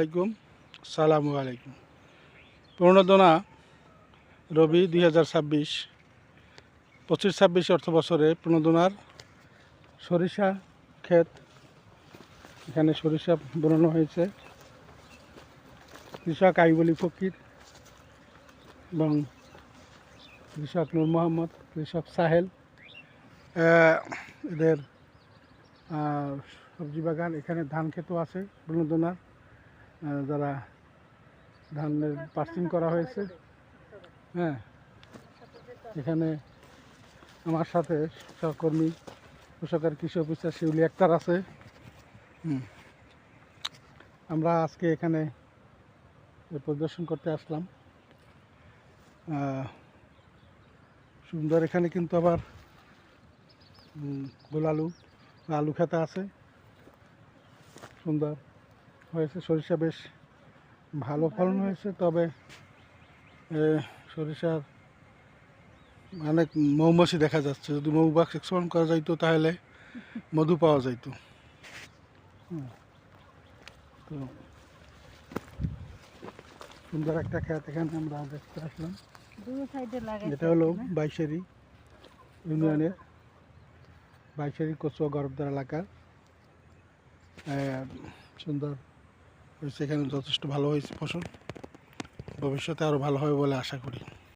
আলাইকুম, সালামু আলাইকুম। প্রণোদনা রবি 2026 25-26 অর্থ বছরে প্রণোদনার সরিষা ক্ষেত, এখানে সরিষা বোনানো হয়েছে। কৃষক আইবুল ফকির এবং কৃষক নূর মোহাম্মদ, কৃষক সাহেল, এদের সবজি বাগান। এখানে ধান ক্ষেতও আছে প্রণোদনার, যারা ধানের পার্সিং করা হয়েছে। হ্যাঁ, এখানে আমার সাথে সহকর্মী কৃষকের কৃষি অফিসার শিউলি আক্তার আছে। আমরা আজকে এখানে পরিদর্শন করতে আসলাম। সুন্দর, এখানে কিন্তু আবার গোলালু আলু খেতে আছে, সুন্দর হয়েছে। সরিষা বেশ ভালো ফলন হয়েছে, তবে সরিষার অনেক মৌমাছি দেখা যাচ্ছে। যদি মৌবাক্স এক্সপান্ড করা যাইতো তাহলে মধু পাওয়া যাইতো। তো সুন্দর একটা ক্ষেত এখানে আমরা দেখতে আসলাম। এটা হলো বাইশেরি ইউনিয়নের বাইশেরি কচুয়া গরবদার এলাকার। সুন্দর হয়েছে, এখানে যথেষ্ট ভালো হয়েছে ফসল। ভবিষ্যতে আরও ভালো হবে বলে আশা করি।